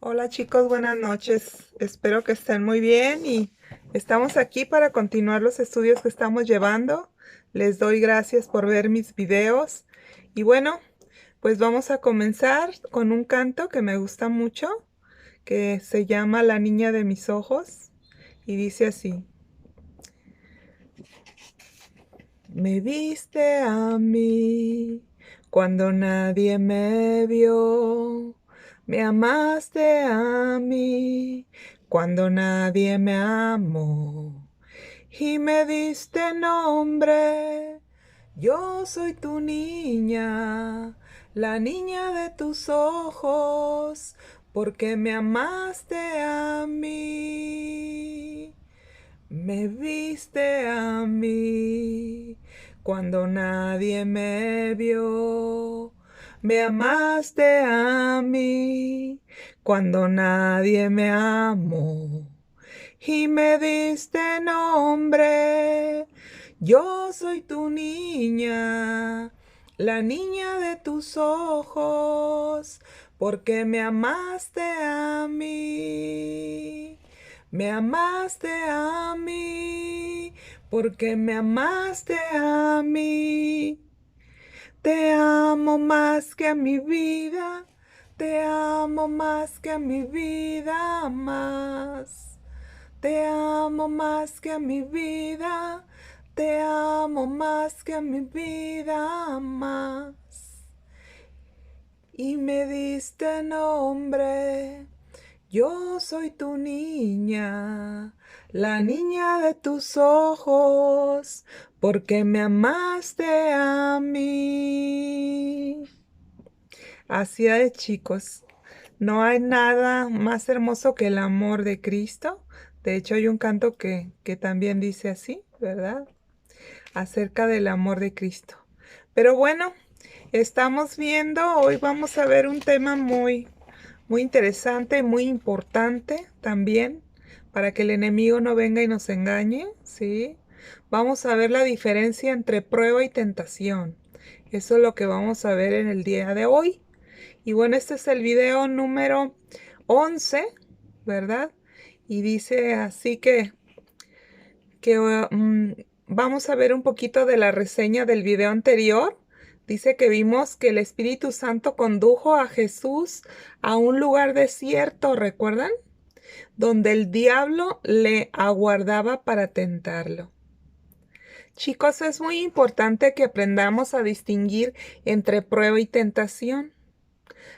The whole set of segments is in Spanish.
Hola chicos, buenas noches. Espero que estén muy bien y estamos aquí para continuar los estudios que estamos llevando. Les doy gracias por ver mis videos. Y bueno, pues vamos a comenzar con un canto que me gusta mucho, que se llama La niña de mis ojos y dice así. Me viste a mí cuando nadie me vio. Me amaste a mí cuando nadie me amó. Y me diste nombre. Yo soy tu niña, la niña de tus ojos, porque me amaste a mí. Me viste a mí cuando nadie me vio. Me amaste a mí cuando nadie me amó. Y me diste nombre. Yo soy tu niña, la niña de tus ojos, porque me amaste a mí. Me amaste a mí, porque me amaste a mí. Te amo más que a mi vida, te amo más que a mi vida más. Te amo más que a mi vida, te amo más que a mi vida más. Y me diste nombre. Yo soy tu niña, la niña de tus ojos, porque me amaste a mí. Así es, chicos. No hay nada más hermoso que el amor de Cristo. De hecho, hay un canto que también dice así, ¿verdad? Acerca del amor de Cristo. Pero bueno, estamos viendo, hoy vamos a ver un tema muy interesante, muy importante también, para que el enemigo no venga y nos engañe, ¿sí? Vamos a ver la diferencia entre prueba y tentación. Eso es lo que vamos a ver en el día de hoy. Y bueno, este es el video número 11, ¿verdad? Y dice así que vamos a ver un poquito de la reseña del video anterior. Dice que vimos que el Espíritu Santo condujo a Jesús a un lugar desierto, ¿recuerdan? Donde el diablo le aguardaba para tentarlo. Chicos, es muy importante que aprendamos a distinguir entre prueba y tentación.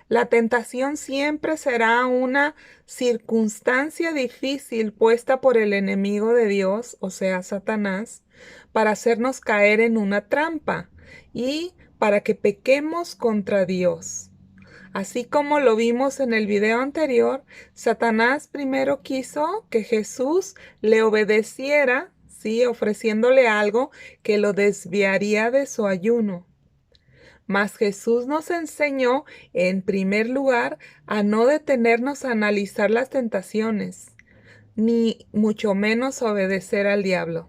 La tentación siempre será una circunstancia difícil puesta por el enemigo de Dios, o sea, Satanás, para hacernos caer en una trampa y para que pequemos contra Dios. Así como lo vimos en el video anterior, Satanás primero quiso que Jesús le obedeciera, sí, ofreciéndole algo que lo desviaría de su ayuno. Mas Jesús nos enseñó, en primer lugar, a no detenernos a analizar las tentaciones, ni mucho menos obedecer al diablo.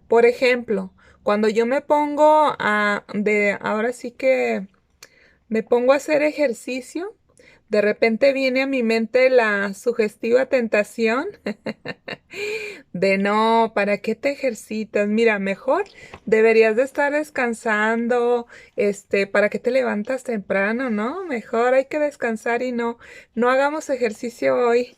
Por ejemplo, cuando yo me pongo ahora sí que me pongo a hacer ejercicio, de repente viene a mi mente la sugestiva tentación de no, ¿para qué te ejercitas? Mira, mejor deberías de estar descansando, ¿para qué te levantas temprano, no? Mejor hay que descansar y no hagamos ejercicio hoy.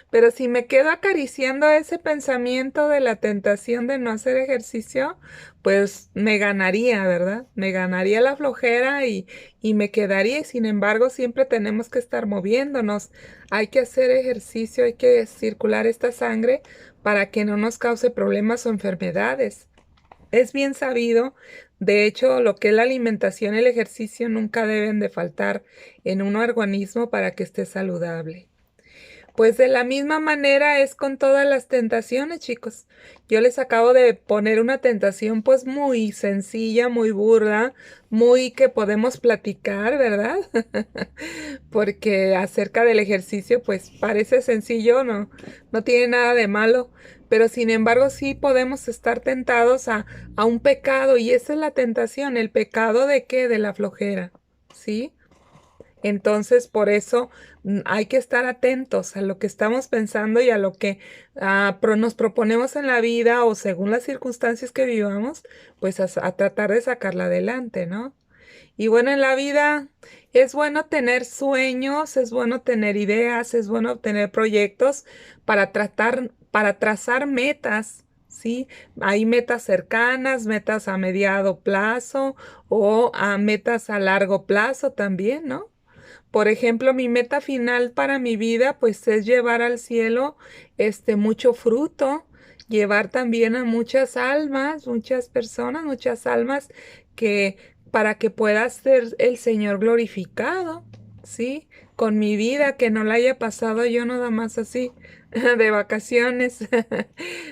Pero si me quedo acariciando ese pensamiento de la tentación de no hacer ejercicio, pues me ganaría, ¿verdad? Me ganaría la flojera y me quedaría. Y sin embargo, siempre tenemos que estar moviéndonos. Hay que hacer ejercicio, hay que circular esta sangre para que no nos cause problemas o enfermedades. Es bien sabido, de hecho, lo que es la alimentación y el ejercicio nunca deben de faltar en un organismo para que esté saludable. Pues de la misma manera es con todas las tentaciones, chicos. Yo les acabo de poner una tentación pues muy sencilla, muy burda, muy que podemos platicar, ¿verdad? Porque acerca del ejercicio pues parece sencillo, no tiene nada de malo, pero sin embargo sí podemos estar tentados a un pecado y esa es la tentación, ¿el pecado de qué? De la flojera, ¿sí? Entonces, por eso hay que estar atentos a lo que estamos pensando y a lo que nos proponemos en la vida o según las circunstancias que vivamos, pues a tratar de sacarla adelante, ¿no? Y bueno, en la vida es bueno tener sueños, es bueno tener ideas, es bueno tener proyectos para trazar metas, ¿sí? Hay metas cercanas, metas a mediado plazo o a metas a largo plazo también, ¿no? Por ejemplo, mi meta final para mi vida, pues es llevar al cielo mucho fruto, llevar también a muchas almas, muchas personas, muchas almas que para que pueda ser el Señor glorificado, ¿sí? Con mi vida, que no la haya pasado yo nada más así de vacaciones,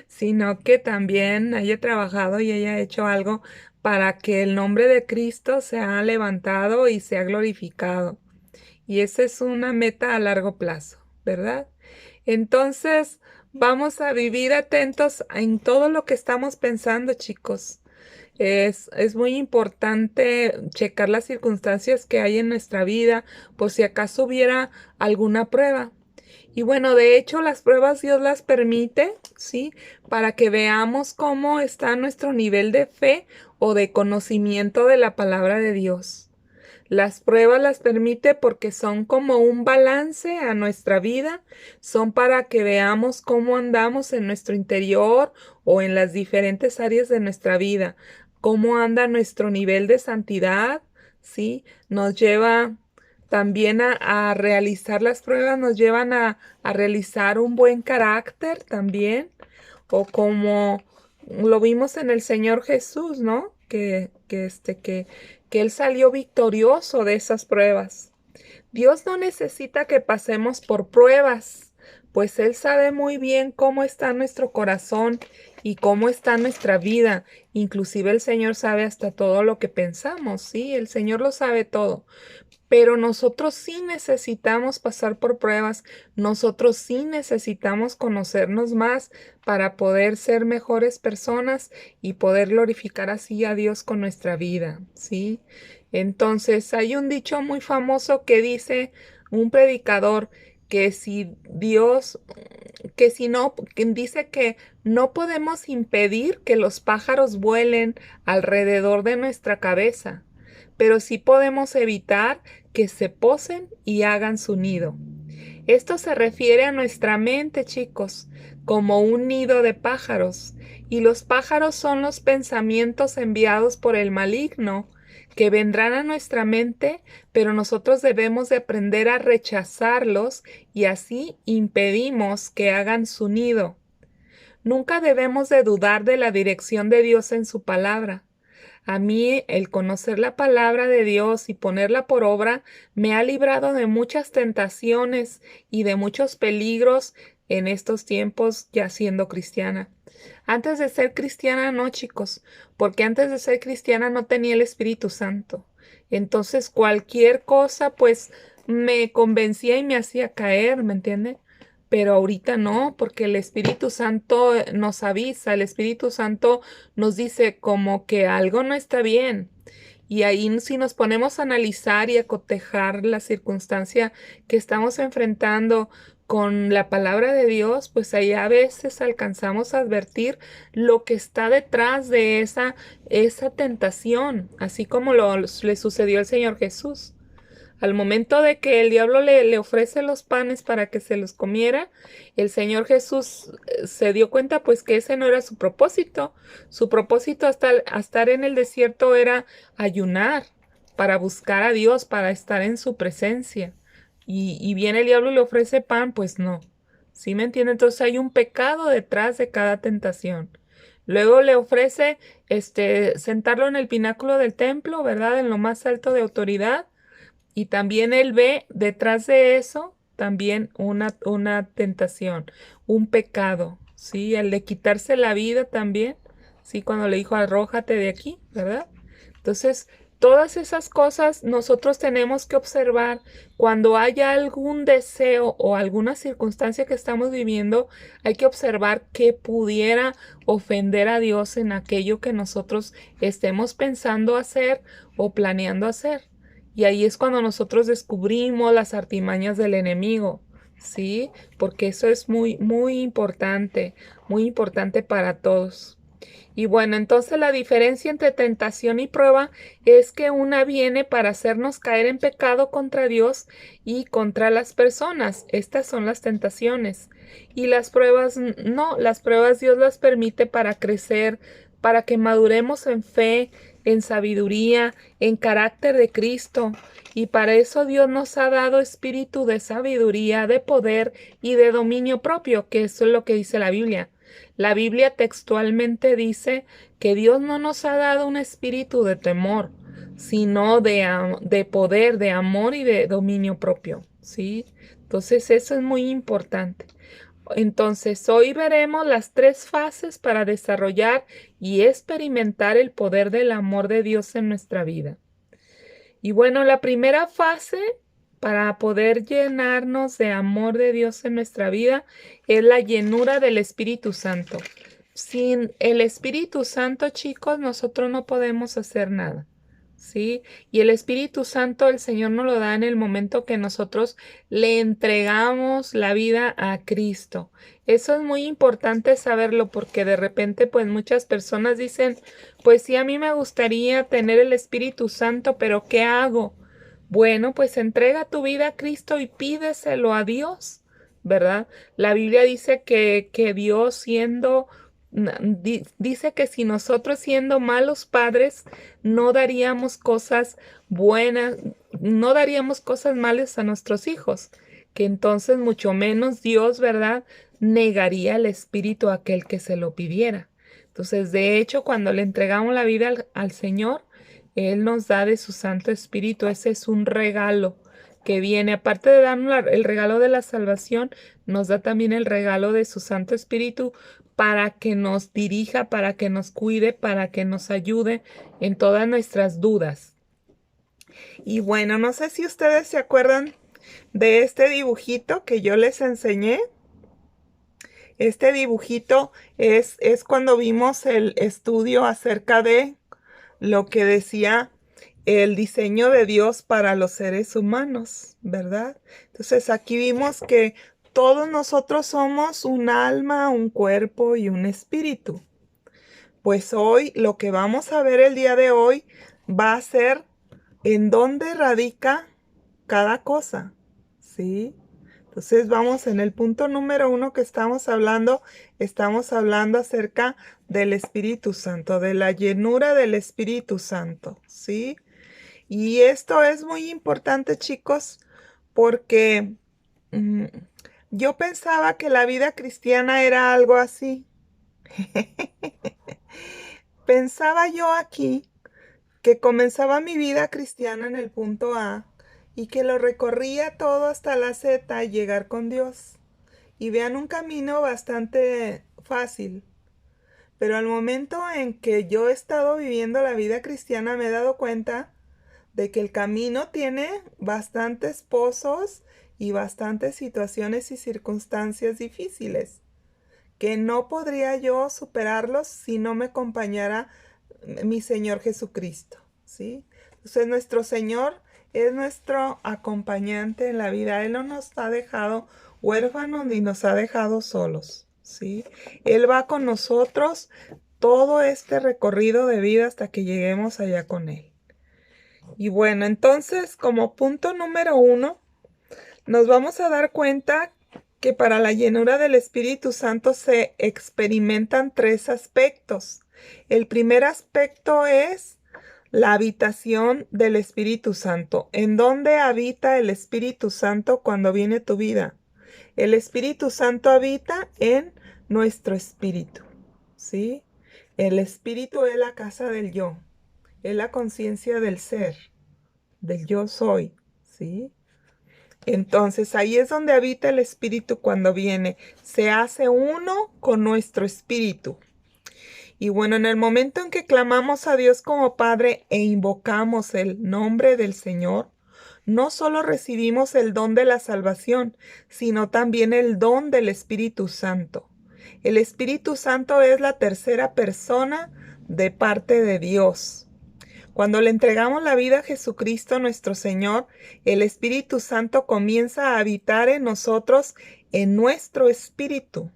sino que también haya trabajado y haya hecho algo para que el nombre de Cristo sea levantado y sea glorificado. Y esa es una meta a largo plazo, ¿verdad? Entonces, vamos a vivir atentos en todo lo que estamos pensando, chicos. Es muy importante checar las circunstancias que hay en nuestra vida por si acaso hubiera alguna prueba. Y bueno, de hecho, las pruebas Dios las permite, ¿sí? Para que veamos cómo está nuestro nivel de fe o de conocimiento de la palabra de Dios. Las pruebas las permite porque son como un balance a nuestra vida, son para que veamos cómo andamos en nuestro interior o en las diferentes áreas de nuestra vida, cómo anda nuestro nivel de santidad, ¿sí? Nos lleva también a realizar las pruebas, nos llevan a realizar un buen carácter también, o como lo vimos en el Señor Jesús, ¿no? Que Él salió victorioso de esas pruebas. Dios no necesita que pasemos por pruebas, pues Él sabe muy bien cómo está nuestro corazón y cómo está nuestra vida. Inclusive el Señor sabe hasta todo lo que pensamos, ¿sí? El Señor lo sabe todo. Pero nosotros sí necesitamos pasar por pruebas, nosotros sí necesitamos conocernos más para poder ser mejores personas y poder glorificar así a Dios con nuestra vida, ¿sí? Entonces, hay un dicho muy famoso que dice un predicador que si Dios, que si no, que dice que no podemos impedir que los pájaros vuelen alrededor de nuestra cabeza, pero sí podemos evitar que se posen y hagan su nido. Esto se refiere a nuestra mente, chicos, como un nido de pájaros, y los pájaros son los pensamientos enviados por el maligno que vendrán a nuestra mente, pero nosotros debemos de aprender a rechazarlos y así impedimos que hagan su nido. Nunca debemos de dudar de la dirección de Dios en su palabra. A mí el conocer la palabra de Dios y ponerla por obra me ha librado de muchas tentaciones y de muchos peligros en estos tiempos ya siendo cristiana. Antes de ser cristiana no, chicos, porque antes de ser cristiana no tenía el Espíritu Santo. Entonces cualquier cosa pues me convencía y me hacía caer, ¿me entiende? Pero ahorita no, porque el Espíritu Santo nos avisa, el Espíritu Santo nos dice como que algo no está bien. Y ahí si nos ponemos a analizar y a cotejar la circunstancia que estamos enfrentando con la palabra de Dios, pues ahí a veces alcanzamos a advertir lo que está detrás de esa tentación, así como le sucedió al Señor Jesús. Al momento de que el diablo le ofrece los panes para que se los comiera, el Señor Jesús se dio cuenta pues que ese no era su propósito. Su propósito hasta estar en el desierto era ayunar para buscar a Dios, para estar en su presencia. Y viene el diablo y le ofrece pan, pues no. ¿Sí me entiende? Entonces hay un pecado detrás de cada tentación. Luego le ofrece sentarlo en el pináculo del templo, ¿verdad? En lo más alto de autoridad. Y también él ve detrás de eso también una tentación, un pecado, ¿sí? El de quitarse la vida también, ¿sí? Cuando le dijo, arrójate de aquí, ¿verdad? Entonces, todas esas cosas nosotros tenemos que observar cuando haya algún deseo o alguna circunstancia que estamos viviendo, hay que observar qué pudiera ofender a Dios en aquello que nosotros estemos pensando hacer o planeando hacer. Y ahí es cuando nosotros descubrimos las artimañas del enemigo, ¿sí? Porque eso es muy importante para todos. Y bueno, entonces la diferencia entre tentación y prueba es que una viene para hacernos caer en pecado contra Dios y contra las personas. Estas son las tentaciones. Y las pruebas no, las pruebas Dios las permite para crecer, para que maduremos en fe, en sabiduría, en carácter de Cristo. Y para eso Dios nos ha dado espíritu de sabiduría, de poder y de dominio propio, que eso es lo que dice la Biblia. La Biblia textualmente dice que Dios no nos ha dado un espíritu de temor, sino de poder, de amor y de dominio propio, ¿sí? Entonces eso es muy importante. Entonces hoy veremos las 3 fases para desarrollar y experimentar el poder del amor de Dios en nuestra vida. Y bueno, la primera fase para poder llenarnos de amor de Dios en nuestra vida es la llenura del Espíritu Santo. Sin el Espíritu Santo, chicos, nosotros no podemos hacer nada, ¿sí? Y el Espíritu Santo el Señor nos lo da en el momento que nosotros le entregamos la vida a Cristo. Eso es muy importante saberlo porque de repente pues muchas personas dicen, pues sí, a mí me gustaría tener el Espíritu Santo, pero ¿qué hago? Bueno, pues entrega tu vida a Cristo y pídeselo a Dios, ¿verdad? La Biblia dice que Dios dice que si nosotros siendo malos padres no daríamos cosas buenas, no daríamos cosas malas a nuestros hijos, que entonces mucho menos Dios, ¿verdad? Negaría el espíritu a aquel que se lo pidiera. Entonces, de hecho, cuando le entregamos la vida al Señor, Él nos da de su Santo Espíritu. Ese es un regalo que viene, aparte de darnos el regalo de la salvación, nos da también el regalo de su Santo Espíritu para que nos dirija, para que nos cuide, para que nos ayude en todas nuestras dudas. Y bueno, no sé si ustedes se acuerdan de este dibujito que yo les enseñé. Este dibujito es cuando vimos el estudio acerca de lo que decía el diseño de Dios para los seres humanos, ¿verdad? Entonces aquí vimos que todos nosotros somos un alma, un cuerpo y un espíritu. Pues hoy lo que vamos a ver el día de hoy va a ser en dónde radica cada cosa, ¿sí? Entonces vamos en el punto número 1 que estamos hablando acerca del Espíritu Santo, de la llenura del Espíritu Santo, ¿sí? Y esto es muy importante, chicos, porque yo pensaba que la vida cristiana era algo así. Pensaba yo aquí que comenzaba mi vida cristiana en el punto A y que lo recorría todo hasta la Z y llegar con Dios. Y vean un camino bastante fácil. Pero al momento en que yo he estado viviendo la vida cristiana me he dado cuenta de que el camino tiene bastantes pozos y bastantes situaciones y circunstancias difíciles, que no podría yo superarlos si no me acompañara mi Señor Jesucristo, ¿sí? Entonces nuestro Señor es nuestro acompañante en la vida. Él no nos ha dejado huérfanos ni nos ha dejado solos, ¿sí? Él va con nosotros todo este recorrido de vida hasta que lleguemos allá con Él. Y bueno, entonces como punto número 1, nos vamos a dar cuenta que para la llenura del Espíritu Santo se experimentan 3 aspectos. El primer aspecto es la habitación del Espíritu Santo. ¿En dónde habita el Espíritu Santo cuando viene tu vida? El Espíritu Santo habita en nuestro espíritu, ¿sí? El espíritu es la casa del yo, es la conciencia del ser, del yo soy, ¿sí? Entonces ahí es donde habita el espíritu cuando viene. Se hace uno con nuestro espíritu. Y bueno, en el momento en que clamamos a Dios como Padre e invocamos el nombre del Señor, no solo recibimos el don de la salvación, sino también el don del Espíritu Santo. El Espíritu Santo es la tercera persona de parte de Dios. Cuando le entregamos la vida a Jesucristo nuestro Señor, el Espíritu Santo comienza a habitar en nosotros, en nuestro espíritu.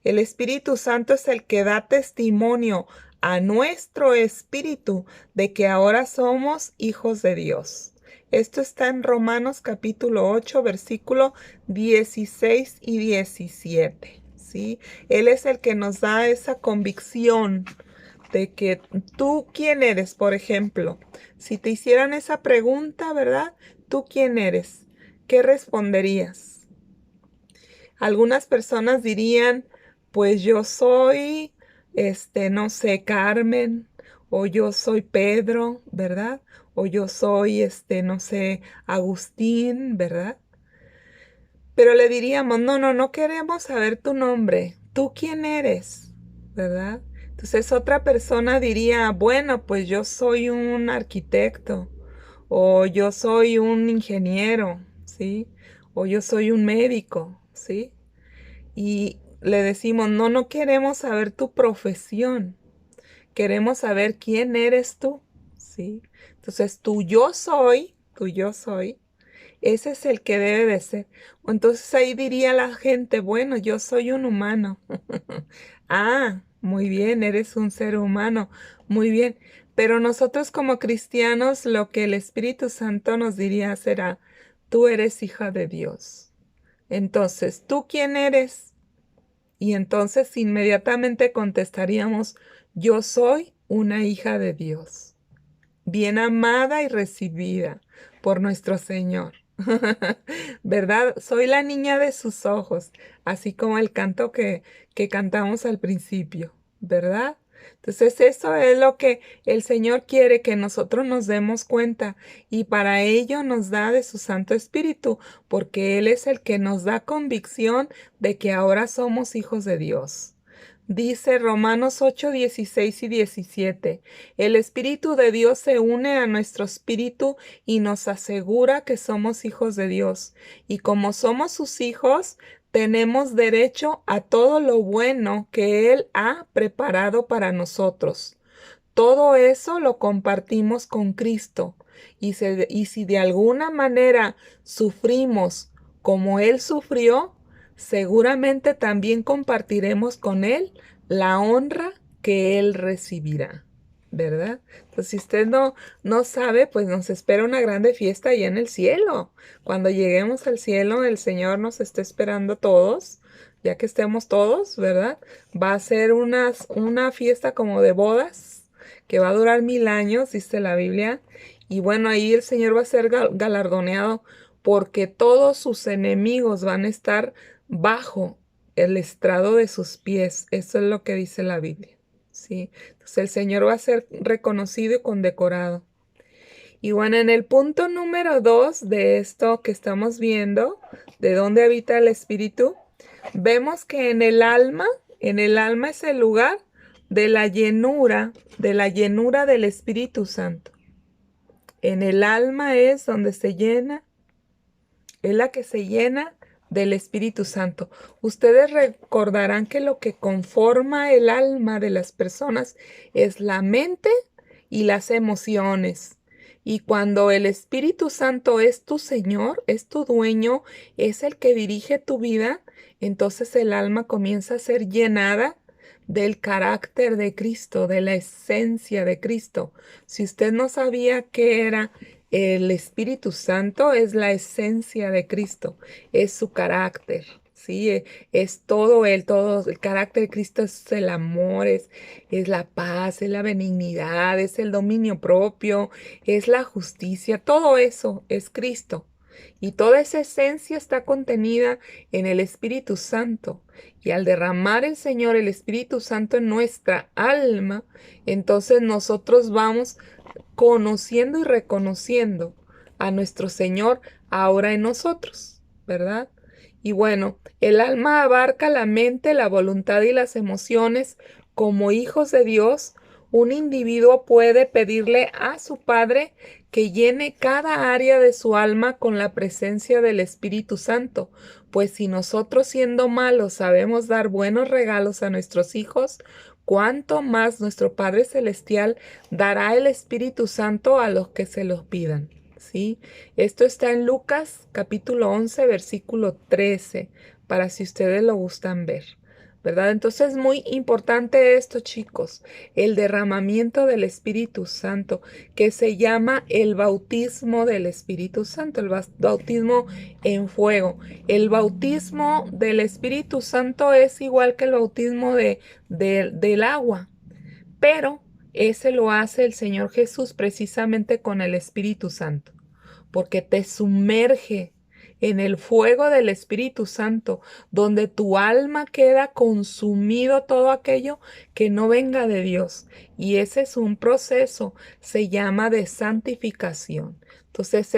El Espíritu Santo es el que da testimonio a nuestro espíritu de que ahora somos hijos de Dios. Esto está en Romanos capítulo 8, versículo 16 y 17. ¿Sí? Él es el que nos da esa convicción de que tú quién eres, por ejemplo. Si te hicieran esa pregunta, ¿verdad? ¿Tú quién eres? ¿Qué responderías? Algunas personas dirían, pues yo soy, no sé, Carmen, o yo soy Pedro, ¿verdad? O yo soy, no sé, Agustín, ¿verdad? Pero le diríamos, no, no, no queremos saber tu nombre. ¿Tú quién eres? ¿Verdad? Entonces otra persona diría, bueno, pues yo soy un arquitecto, o yo soy un ingeniero, ¿sí? O yo soy un médico, ¿sí? Y le decimos, no, no queremos saber tu profesión, queremos saber quién eres tú, ¿sí? Entonces, tu yo soy, ese es el que debe de ser. Entonces ahí diría la gente, bueno, yo soy un humano. Ah, muy bien, eres un ser humano, muy bien. Pero nosotros como cristianos, lo que el Espíritu Santo nos diría será, tú eres hija de Dios. Entonces, ¿tú quién eres? Y entonces inmediatamente contestaríamos, yo soy una hija de Dios, bien amada y recibida por nuestro Señor. ¿Verdad? Soy la niña de sus ojos, así como el canto que cantamos al principio, ¿verdad? Entonces eso es lo que el Señor quiere que nosotros nos demos cuenta y para ello nos da de su Santo Espíritu, porque Él es el que nos da convicción de que ahora somos hijos de Dios. Dice Romanos 8, 16 y 17. El Espíritu de Dios se une a nuestro espíritu y nos asegura que somos hijos de Dios. Y como somos sus hijos, tenemos derecho a todo lo bueno que Él ha preparado para nosotros. Todo eso lo compartimos con Cristo. Y si de alguna manera sufrimos como Él sufrió, seguramente también compartiremos con Él la honra que Él recibirá, ¿verdad? Entonces, si usted no sabe, pues nos espera una grande fiesta allá en el cielo. Cuando lleguemos al cielo, el Señor nos está esperando a todos, ya que estemos todos, ¿verdad? Va a ser una fiesta como de bodas que va a durar 1000 años, dice la Biblia. Y bueno, ahí el Señor va a ser galardoneado porque todos sus enemigos van a estar bajo el estrado de sus pies. Eso es lo que dice la Biblia. ¿Sí? Entonces el Señor va a ser reconocido y condecorado. Y bueno, en el punto número 2 de esto que estamos viendo, de dónde habita el Espíritu, vemos que en el alma es el lugar de la llenura del Espíritu Santo. En el alma es donde se llena, es la que se llena del Espíritu Santo. Ustedes recordarán que lo que conforma el alma de las personas es la mente y las emociones. Y cuando el Espíritu Santo es tu Señor, es tu dueño, es el que dirige tu vida, entonces el alma comienza a ser llenada del carácter de Cristo, de la esencia de Cristo. Si usted no sabía qué era el Espíritu Santo, es la esencia de Cristo, es su carácter. Sí, es todo el carácter de Cristo es el amor, es la paz, es la benignidad, es el dominio propio, es la justicia, todo eso es Cristo. Y toda esa esencia está contenida en el Espíritu Santo. Y al derramar el Señor el Espíritu Santo en nuestra alma, entonces nosotros vamos conociendo y reconociendo a nuestro Señor ahora en nosotros, ¿verdad? Y bueno, el alma abarca la mente, la voluntad y las emociones. Como hijos de Dios, un individuo puede pedirle a su Padre que llene cada área de su alma con la presencia del Espíritu Santo, pues si nosotros siendo malos sabemos dar buenos regalos a nuestros hijos, cuánto más nuestro Padre Celestial dará el Espíritu Santo a los que se los pidan. ¿Sí? Esto está en Lucas capítulo 11, versículo 13, para si ustedes lo gustan ver, ¿verdad? Entonces es muy importante esto, chicos, el derramamiento del Espíritu Santo, que se llama el bautismo del Espíritu Santo, el bautismo en fuego. El bautismo del Espíritu Santo es igual que el bautismo del agua, pero ese lo hace el Señor Jesús precisamente con el Espíritu Santo, porque te sumerge en el fuego del Espíritu Santo, donde tu alma queda consumido todo aquello que no venga de Dios. Y ese es un proceso, se llama de santificación. Entonces,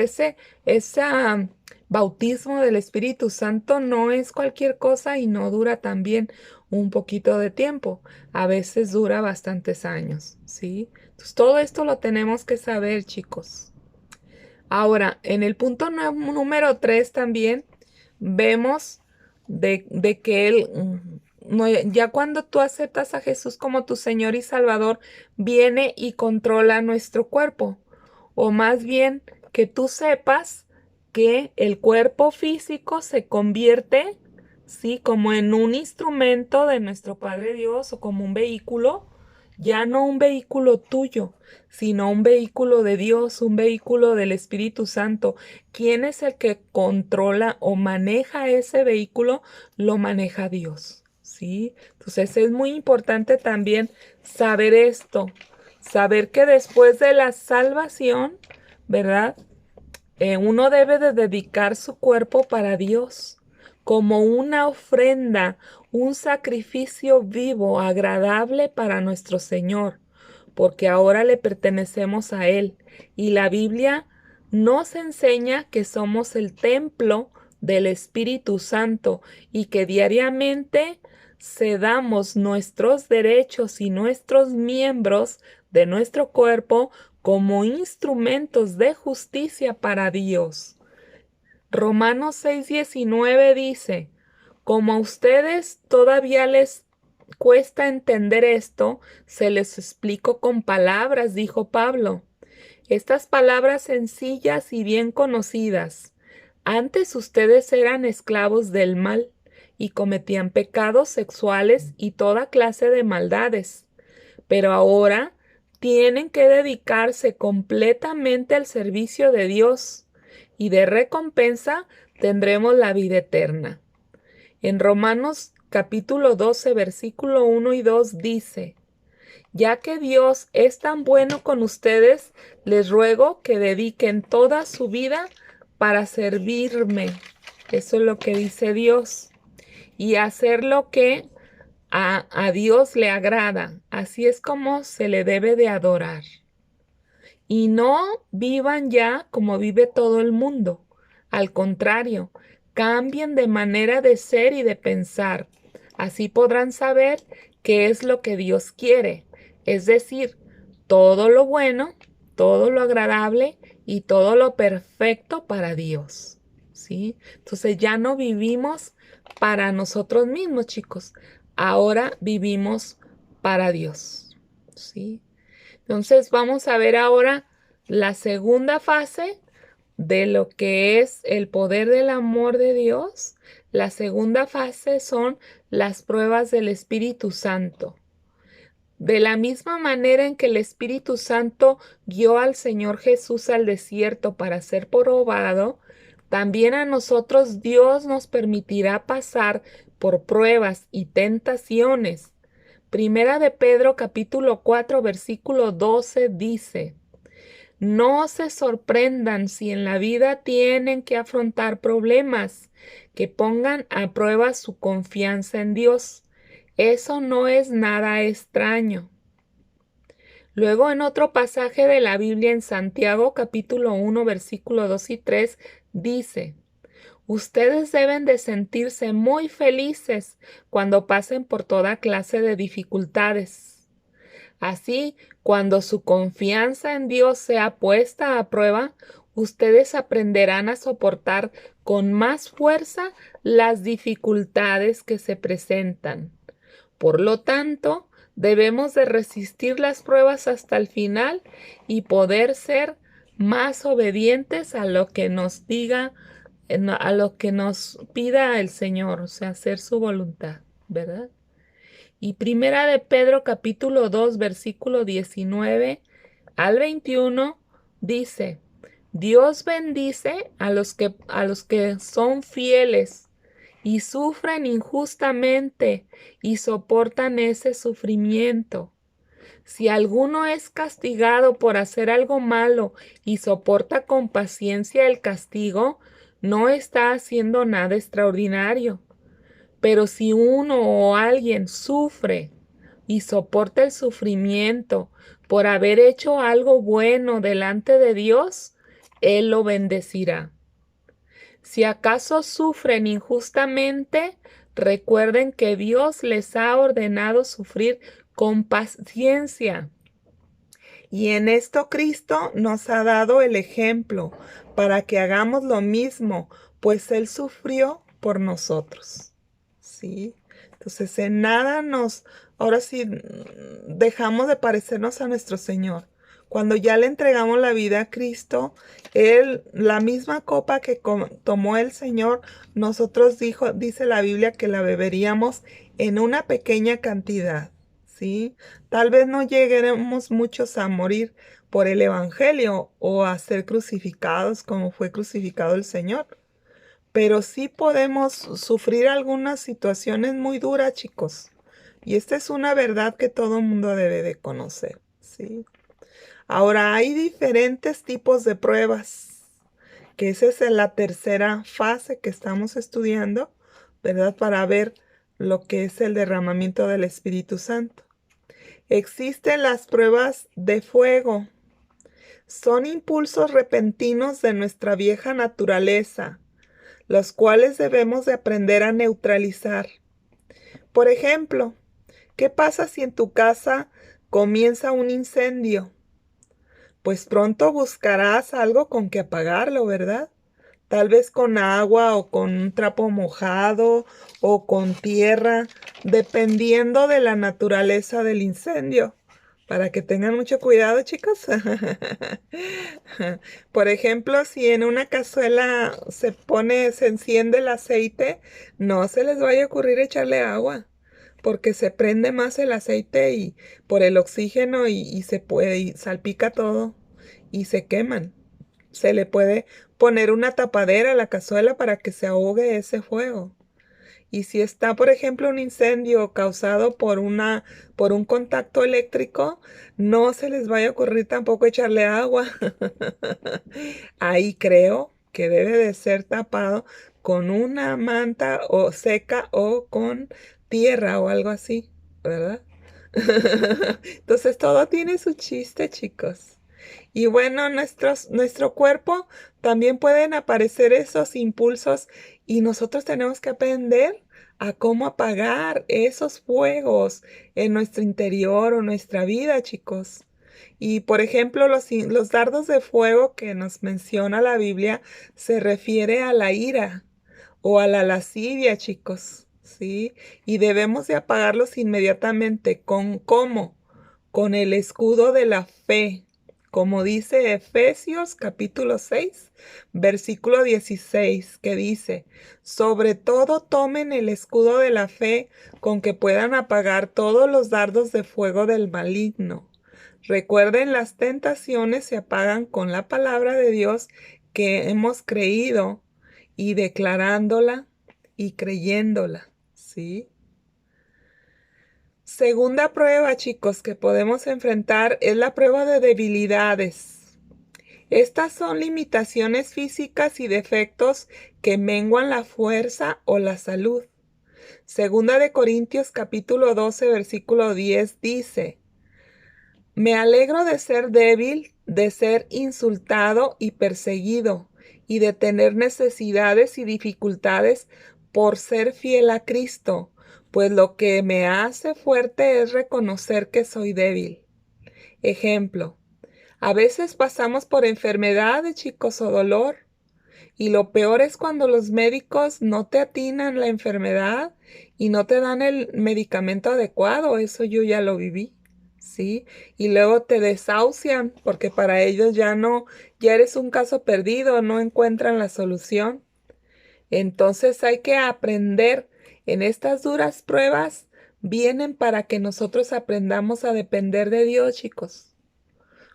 ese bautismo del Espíritu Santo no es cualquier cosa y no dura también un poquito de tiempo. A veces dura bastantes años, ¿sí? Entonces, todo esto lo tenemos que saber, chicos. Ahora, en el punto número 3 también vemos de que Él, ya cuando tú aceptas a Jesús como tu Señor y Salvador, viene y controla nuestro cuerpo. O más bien que tú sepas que el cuerpo físico se convierte, sí, como en un instrumento de nuestro Padre Dios o como un vehículo, ya no un vehículo tuyo, sino un vehículo de Dios, un vehículo del Espíritu Santo. ¿Quién es el que controla o maneja ese vehículo? Lo maneja Dios, ¿sí? Entonces es muy importante también saber esto, saber que después de la salvación, ¿verdad? Uno debe de dedicar su cuerpo para Dios como una ofrenda, un sacrificio vivo, agradable para nuestro Señor, porque ahora le pertenecemos a Él. Y la Biblia nos enseña que somos el templo del Espíritu Santo y que diariamente cedamos nuestros derechos y nuestros miembros de nuestro cuerpo como instrumentos de justicia para Dios. Romanos 6:19 dice, como a ustedes todavía les cuesta entender esto, se les explico con palabras, dijo Pablo. Estas palabras sencillas y bien conocidas. Antes ustedes eran esclavos del mal y cometían pecados sexuales y toda clase de maldades, pero ahora tienen que dedicarse completamente al servicio de Dios y de recompensa tendremos la vida eterna. En Romanos capítulo 12, versículo 1 y 2 dice, ya que Dios es tan bueno con ustedes, les ruego que dediquen toda su vida para servirme. Eso es lo que dice Dios. Y hacer lo que a Dios le agrada. Así es como se le debe de adorar. Y no vivan ya como vive todo el mundo. Al contrario, cambien de manera de ser y de pensar. Así podrán saber qué es lo que Dios quiere. Es decir, todo lo bueno, todo lo agradable y todo lo perfecto para Dios. ¿Sí? Entonces ya no vivimos para nosotros mismos, chicos. Ahora vivimos para Dios. ¿Sí? Entonces vamos a ver ahora la segunda fase de lo que es el poder del amor de Dios. La segunda fase son las pruebas del Espíritu Santo. De la misma manera en que el Espíritu Santo guió al Señor Jesús al desierto para ser probado, también a nosotros Dios nos permitirá pasar por pruebas y tentaciones. Primera de Pedro capítulo 4 versículo 12 dice, no se sorprendan si en la vida tienen que afrontar problemas, que pongan a prueba su confianza en Dios. Eso no es nada extraño. Luego en otro pasaje de la Biblia en Santiago capítulo 1 versículo 2 y 3 dice, ustedes deben de sentirse muy felices cuando pasen por toda clase de dificultades. Así, cuando su confianza en Dios sea puesta a prueba, ustedes aprenderán a soportar con más fuerza las dificultades que se presentan. Por lo tanto, Debemos de resistir las pruebas hasta el final y poder ser más obedientes a lo que nos diga, a lo que nos pida el Señor, o sea, hacer su voluntad, ¿verdad? Y Primera de Pedro capítulo 2 versículo 19 al 21 dice: Dios bendice a los que son fieles y sufren injustamente y soportan ese sufrimiento. Si alguno es castigado por hacer algo malo y soporta con paciencia el castigo, no está haciendo nada extraordinario. Pero si uno o alguien sufre y soporta el sufrimiento por haber hecho algo bueno delante de Dios, Él lo bendecirá. Si acaso sufren injustamente, recuerden que Dios les ha ordenado sufrir con paciencia. Y en esto Cristo nos ha dado el ejemplo para que hagamos lo mismo, pues Él sufrió por nosotros. ¿Sí? Entonces, en nada ahora sí, dejamos de parecernos a nuestro Señor. Cuando ya le entregamos la vida a Cristo, la misma copa que tomó el Señor, nosotros dice la Biblia que la beberíamos en una pequeña cantidad, ¿sí? Tal vez no lleguemos muchos a morir por el Evangelio o a ser crucificados como fue crucificado el Señor. Pero sí podemos sufrir algunas situaciones muy duras, chicos. Y esta es una verdad que todo mundo debe de conocer, ¿sí? Ahora, hay diferentes tipos de pruebas, que esa es la tercera fase que estamos estudiando, ¿verdad? Para ver lo que es el derramamiento del Espíritu Santo. Existen las pruebas de fuego. Son impulsos repentinos de nuestra vieja naturaleza, los cuales debemos de aprender a neutralizar. Por ejemplo, ¿qué pasa si en tu casa comienza un incendio? Pues pronto buscarás algo con que apagarlo, ¿verdad? Tal vez con agua o con un trapo mojado o con tierra, dependiendo de la naturaleza del incendio. Para que tengan mucho cuidado, chicos. Por ejemplo, si en una cazuela se enciende el aceite, no se les vaya a ocurrir echarle agua, porque se prende más el aceite y por el oxígeno y salpica todo y se queman. Se le puede poner una tapadera a la cazuela para que se ahogue ese fuego. Y si está, por ejemplo, un incendio causado por un contacto eléctrico, no se les vaya a ocurrir tampoco echarle agua. Ahí creo que debe de ser tapado con una manta o seca o con tierra o algo así, ¿verdad? Entonces todo tiene su chiste, chicos. Y bueno, nuestro cuerpo también pueden aparecer esos impulsos y nosotros tenemos que aprender a cómo apagar esos fuegos en nuestro interior o nuestra vida, chicos. Y por ejemplo, los dardos de fuego que nos menciona la Biblia se refiere a la ira o a la lascivia, chicos, ¿sí? Y debemos de apagarlos inmediatamente. ¿Cómo? Con el escudo de la fe, como dice Efesios capítulo 6, versículo 16, que dice: sobre todo tomen el escudo de la fe con que puedan apagar todos los dardos de fuego del maligno. Recuerden, las tentaciones se apagan con la palabra de Dios que hemos creído y declarándola y creyéndola, ¿sí? Segunda prueba, chicos, que podemos enfrentar es la prueba de debilidades. Estas son limitaciones físicas y defectos que menguan la fuerza o la salud. Segunda de Corintios capítulo 12, versículo 10 dice: me alegro de ser débil, de ser insultado y perseguido, y de tener necesidades y dificultades por ser fiel a Cristo, pues lo que me hace fuerte es reconocer que soy débil. Ejemplo, a veces pasamos por enfermedades, chicos, o dolor, Y lo peor es cuando los médicos no te atinan la enfermedad y no te dan el medicamento adecuado. Eso yo ya lo viví, ¿sí? Y luego te desahucian porque para ellos ya no, ya eres un caso perdido, no encuentran la solución. Entonces hay que aprender en estas duras pruebas, vienen para que nosotros aprendamos a depender de Dios, chicos.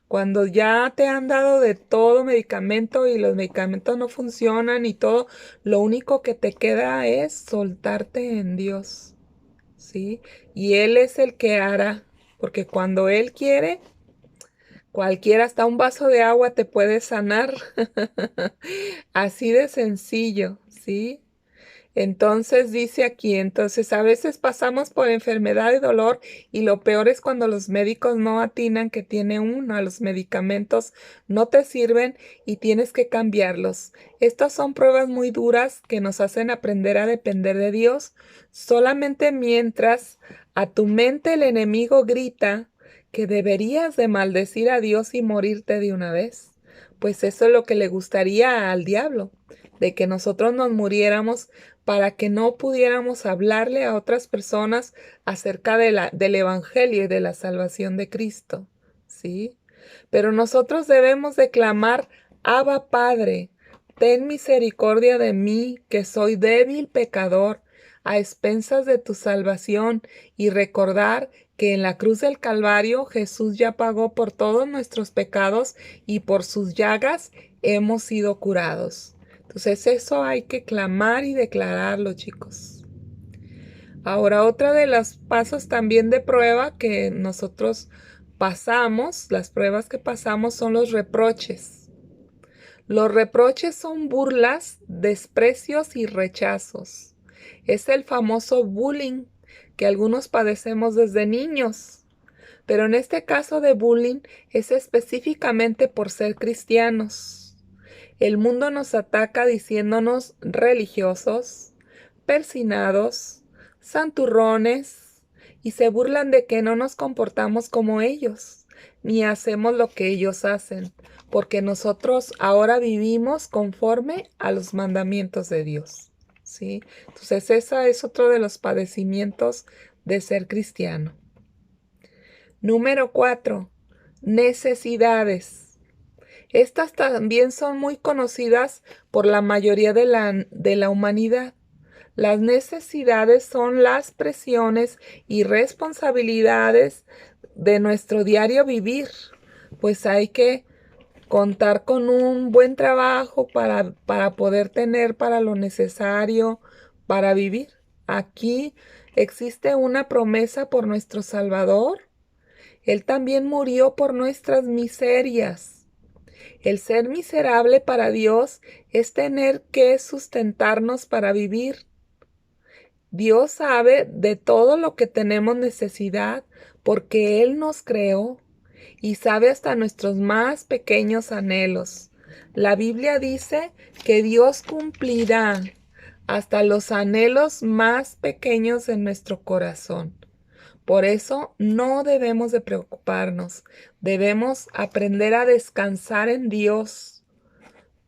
Cuando ya te han dado de todo medicamento y los medicamentos no funcionan y todo, lo único que te queda es soltarte en Dios, ¿sí? Y Él es el que hará, porque cuando Él quiere, cualquiera, hasta un vaso de agua te puede sanar. Así de sencillo, ¿sí? Entonces dice aquí, entonces a veces pasamos por enfermedad y dolor y lo peor es cuando los médicos no atinan que tiene uno, los medicamentos no te sirven y tienes que cambiarlos. Estas son pruebas muy duras que nos hacen aprender a depender de Dios solamente mientras a tu mente el enemigo grita que deberías de maldecir a Dios y morirte de una vez. Pues eso es lo que le gustaría al diablo, de que nosotros nos muriéramos para que no pudiéramos hablarle a otras personas acerca del Evangelio y de la salvación de Cristo, ¿sí? Pero nosotros debemos de clamar, Abba Padre, ten misericordia de mí, que soy débil pecador, a expensas de tu salvación, y recordar que en la cruz del Calvario Jesús ya pagó por todos nuestros pecados y por sus llagas hemos sido curados. Entonces eso hay que clamar y declararlo, chicos. Ahora, otra de los pasos también de prueba que nosotros pasamos, las pruebas que pasamos son los reproches. Los reproches son burlas, desprecios y rechazos. Es el famoso bullying que algunos padecemos desde niños. Pero en este caso de bullying es específicamente por ser cristianos. El mundo nos ataca diciéndonos religiosos, persinados, santurrones, y se burlan de que no nos comportamos como ellos, ni hacemos lo que ellos hacen, porque nosotros ahora vivimos conforme a los mandamientos de Dios, ¿sí? Entonces, ese es otro de los padecimientos de ser cristiano. Número 4. Necesidades. Estas también son muy conocidas por la mayoría de la humanidad. Las necesidades son las presiones y responsabilidades de nuestro diario vivir, pues hay que contar con un buen trabajo para poder tener para lo necesario para vivir. Aquí existe una promesa por nuestro Salvador. Él también murió por nuestras miserias. El ser miserable para Dios es tener que sustentarnos para vivir. Dios sabe de todo lo que tenemos necesidad porque Él nos creó y sabe hasta nuestros más pequeños anhelos. La Biblia dice que Dios cumplirá hasta los anhelos más pequeños de nuestro corazón. Por eso no debemos de preocuparnos, debemos aprender a descansar en Dios,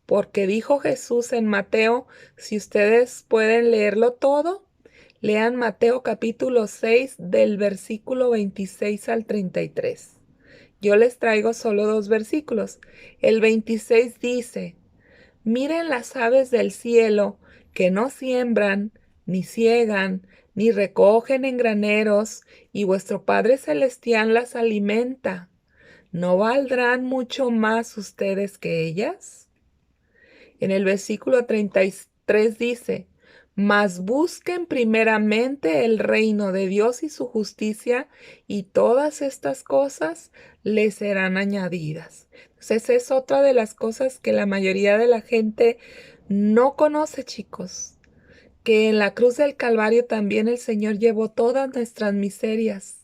porque dijo Jesús en Mateo, si ustedes pueden leerlo todo, lean Mateo capítulo 6 del versículo 26 al 33. Yo les traigo solo 2 versículos. El 26 dice, miren las aves del cielo que no siembran, ni siegan, ni recogen en graneros, y vuestro Padre Celestial las alimenta. ¿No valdrán mucho más ustedes que ellas? En el versículo 33 dice, mas busquen primeramente el reino de Dios y su justicia, y todas estas cosas les serán añadidas. Entonces, esa es otra de las cosas que la mayoría de la gente no conoce, chicos, que en la cruz del Calvario también el Señor llevó todas nuestras miserias.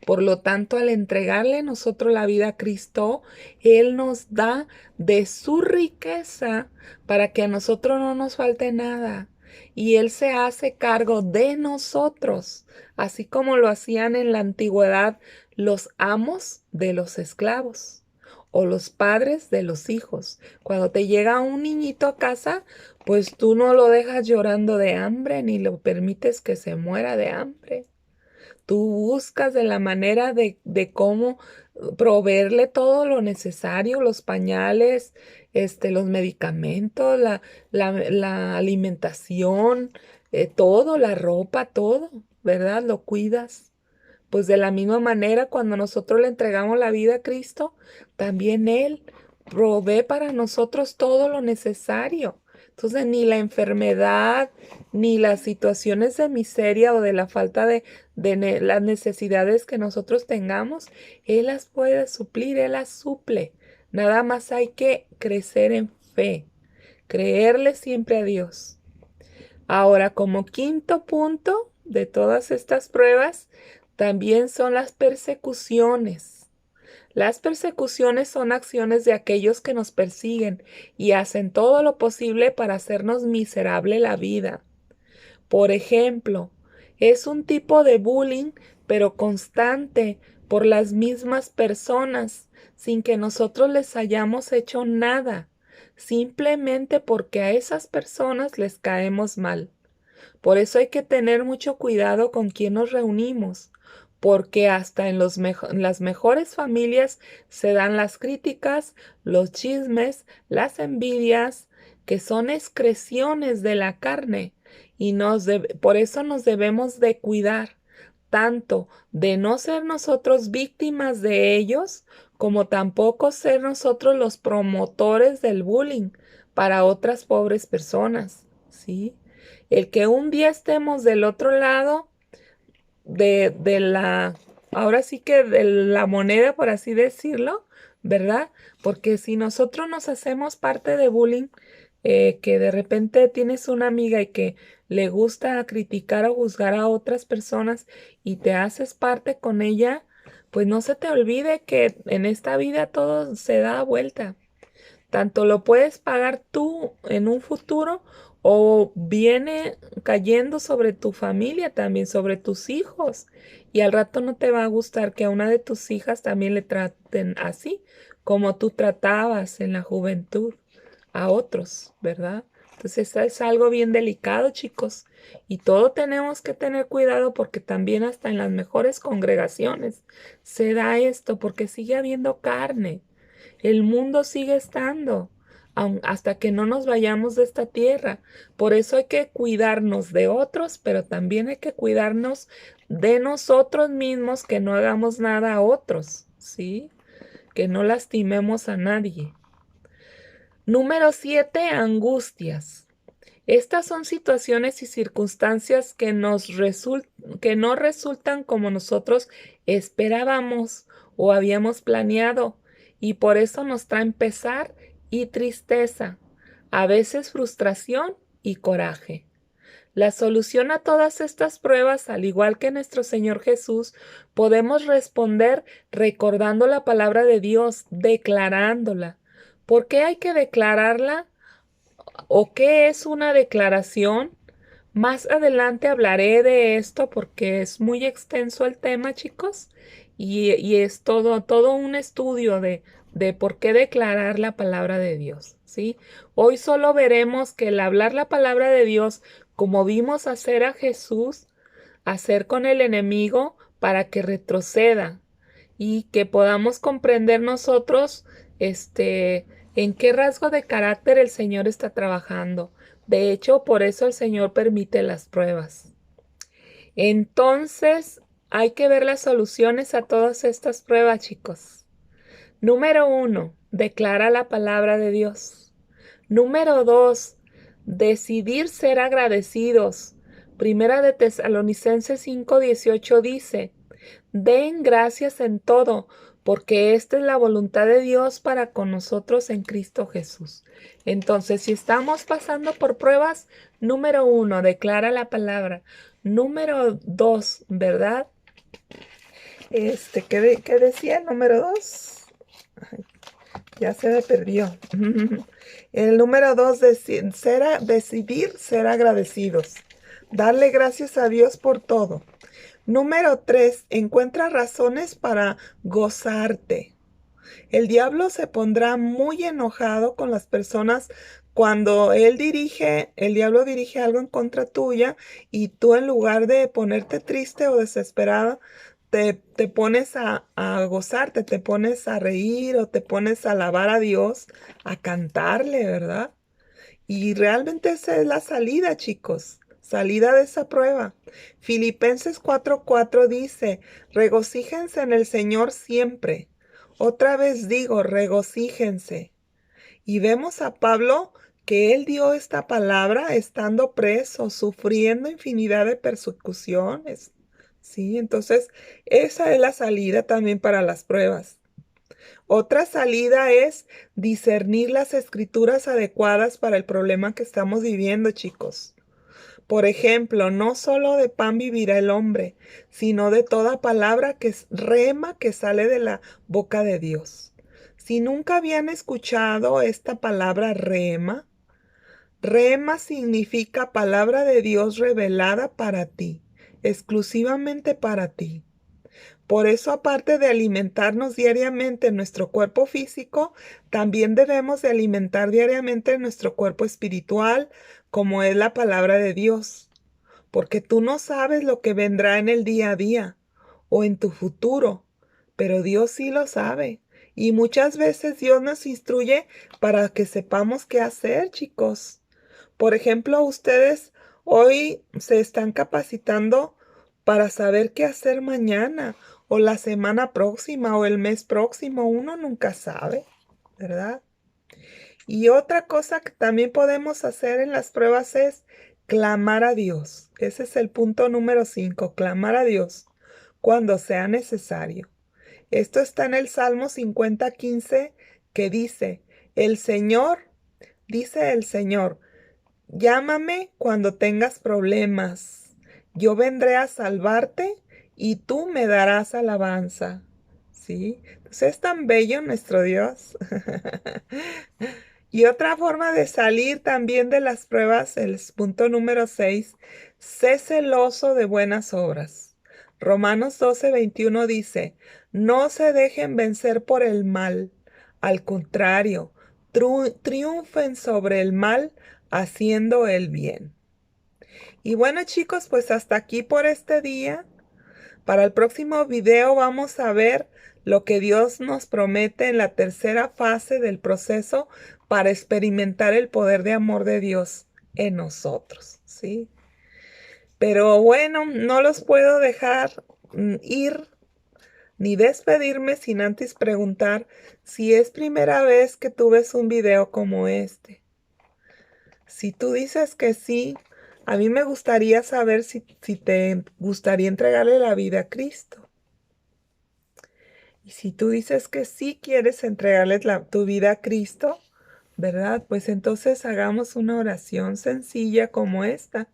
Por lo tanto, al entregarle nosotros la vida a Cristo, Él nos da de su riqueza para que a nosotros no nos falte nada. Y Él se hace cargo de nosotros, así como lo hacían en la antigüedad los amos de los esclavos. o los padres de los hijos. Cuando te llega un niñito a casa, pues tú no lo dejas llorando de hambre ni lo permites que se muera de hambre. Tú buscas de la manera de cómo proveerle todo lo necesario, los pañales, los medicamentos, la alimentación, todo, la ropa, todo, ¿verdad? Lo cuidas. Pues de la misma manera, cuando nosotros le entregamos la vida a Cristo, también Él provee para nosotros todo lo necesario. Entonces, ni la enfermedad, ni las situaciones de miseria o de la falta de las necesidades que nosotros tengamos, Él las puede suplir, Él las suple. Nada más hay que crecer en fe, creerle siempre a Dios. Ahora, como quinto punto de todas estas pruebas, también son las persecuciones. Las persecuciones son acciones de aquellos que nos persiguen y hacen todo lo posible para hacernos miserable la vida. Por ejemplo, es un tipo de bullying, pero constante por las mismas personas, sin que nosotros les hayamos hecho nada, simplemente porque a esas personas les caemos mal. Por eso hay que tener mucho cuidado con quién nos reunimos, porque hasta en las mejores familias se dan las críticas, los chismes, las envidias, que son excreciones de la carne, y por eso nos debemos de cuidar, tanto de no ser nosotros víctimas de ellos, como tampoco ser nosotros los promotores del bullying para otras pobres personas, ¿sí? El que un día estemos del otro lado ahora sí que de la moneda, por así decirlo, ¿verdad? Porque si nosotros nos hacemos parte de bullying, que de repente tienes una amiga y que le gusta criticar o juzgar a otras personas y te haces parte con ella, pues no se te olvide que en esta vida todo se da vuelta. Tanto lo puedes pagar tú en un futuro o viene cayendo sobre tu familia también, sobre tus hijos. Y al rato no te va a gustar que a una de tus hijas también le traten así, como tú tratabas en la juventud a otros, ¿verdad? Entonces es algo bien delicado, chicos. Y todo tenemos que tener cuidado porque también hasta en las mejores congregaciones se da esto porque sigue habiendo carne. El mundo sigue estando hasta que no nos vayamos de esta tierra. Por eso hay que cuidarnos de otros, pero también hay que cuidarnos de nosotros mismos, que no hagamos nada a otros, ¿sí? Que no lastimemos a nadie. Número 7, angustias. Estas son situaciones y circunstancias que no resultan como nosotros esperábamos o habíamos planeado, y por eso nos traen pesar y tristeza, a veces frustración y coraje. La solución a todas estas pruebas, al igual que nuestro Señor Jesús, podemos responder recordando la palabra de Dios, declarándola. ¿Por qué hay que declararla? ¿O qué es una declaración? Más adelante hablaré de esto porque es muy extenso el tema, chicos, y es todo un estudio de por qué declarar la palabra de Dios, ¿sí? Hoy solo veremos que el hablar la palabra de Dios, como vimos hacer a Jesús, hacer con el enemigo para que retroceda y que podamos comprender nosotros, en qué rasgo de carácter el Señor está trabajando. De hecho, por eso el Señor permite las pruebas. Entonces, hay que ver las soluciones a todas estas pruebas, chicos. Número 1, declara la palabra de Dios. Número 2, decidir ser agradecidos. Primera de Tesalonicenses 5:18 dice: den gracias en todo, porque esta es la voluntad de Dios para con nosotros en Cristo Jesús. Entonces, si estamos pasando por pruebas, número 1, declara la palabra. Número 2, ¿verdad? ¿Qué decía el número 2? Ya se me perdió. El número 2, decidir ser agradecidos. Darle gracias a Dios por todo. Número 3, encuentra razones para gozarte. El diablo se pondrá muy enojado con las personas cuando el diablo dirige algo en contra tuya y tú en lugar de ponerte triste o desesperada, te pones a gozarte, te pones a reír o te pones a alabar a Dios, a cantarle, ¿verdad? Y realmente esa es la salida, chicos. Salida de esa prueba. Filipenses 4:4 dice, regocíjense en el Señor siempre. Otra vez digo, regocíjense. Y vemos a Pablo que él dio esta palabra estando preso, sufriendo infinidad de persecuciones. Sí, entonces esa es la salida también para las pruebas. Otra salida es discernir las escrituras adecuadas para el problema que estamos viviendo, chicos. Por ejemplo, no solo de pan vivirá el hombre, sino de toda palabra que es rema que sale de la boca de Dios. Si nunca habían escuchado esta palabra rema, rema significa palabra de Dios revelada para ti, exclusivamente para ti. Por eso, aparte de alimentarnos diariamente en nuestro cuerpo físico, también debemos de alimentar diariamente nuestro cuerpo espiritual, como es la palabra de Dios. Porque tú no sabes lo que vendrá en el día a día o en tu futuro, pero Dios sí lo sabe. Y muchas veces Dios nos instruye para que sepamos qué hacer, chicos. Por ejemplo, ustedes hoy se están capacitando para saber qué hacer mañana o la semana próxima o el mes próximo. Uno nunca sabe, ¿verdad? Y otra cosa que también podemos hacer en las pruebas es clamar a Dios. Ese es el punto número 5, clamar a Dios cuando sea necesario. Esto está en el Salmo 50:15 que dice el Señor, llámame cuando tengas problemas. Yo vendré a salvarte y tú me darás alabanza. ¿Sí? Entonces es tan bello nuestro Dios. Y otra forma de salir también de las pruebas, el punto número 6, sé celoso de buenas obras. Romanos 12:21 dice, no se dejen vencer por el mal. Al contrario, triunfen sobre el mal haciendo el bien. Y bueno, chicos, pues hasta aquí por este día. Para el próximo video vamos a ver lo que Dios nos promete en la tercera fase del proceso para experimentar el poder de amor de Dios en nosotros, ¿sí? Pero bueno, no los puedo dejar ir ni despedirme sin antes preguntar si es primera vez que tú ves un video como este. Si tú dices que sí, a mí me gustaría saber si te gustaría entregarle la vida a Cristo. Y si tú dices que sí quieres entregarle tu vida a Cristo, ¿verdad? Pues entonces hagamos una oración sencilla como esta.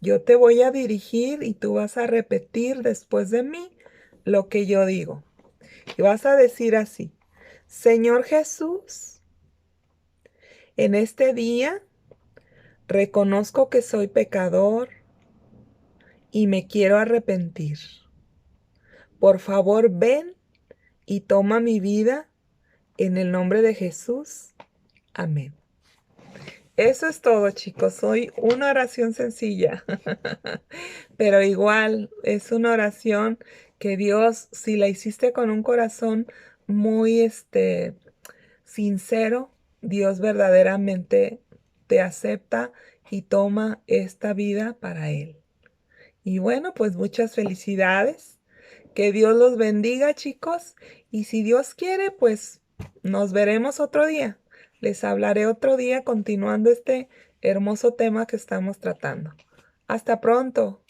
Yo te voy a dirigir y tú vas a repetir después de mí lo que yo digo. Y vas a decir así, Señor Jesús, en este día reconozco que soy pecador y me quiero arrepentir. Por favor, ven y toma mi vida en el nombre de Jesús. Amén. Eso es todo, chicos. Soy una oración sencilla, pero igual es una oración que Dios, si la hiciste con un corazón muy sincero, Dios verdaderamente te acepta y toma esta vida para Él. Y bueno, pues muchas felicidades. Que Dios los bendiga, chicos. Y si Dios quiere, pues nos veremos otro día. Les hablaré otro día continuando este hermoso tema que estamos tratando. Hasta pronto.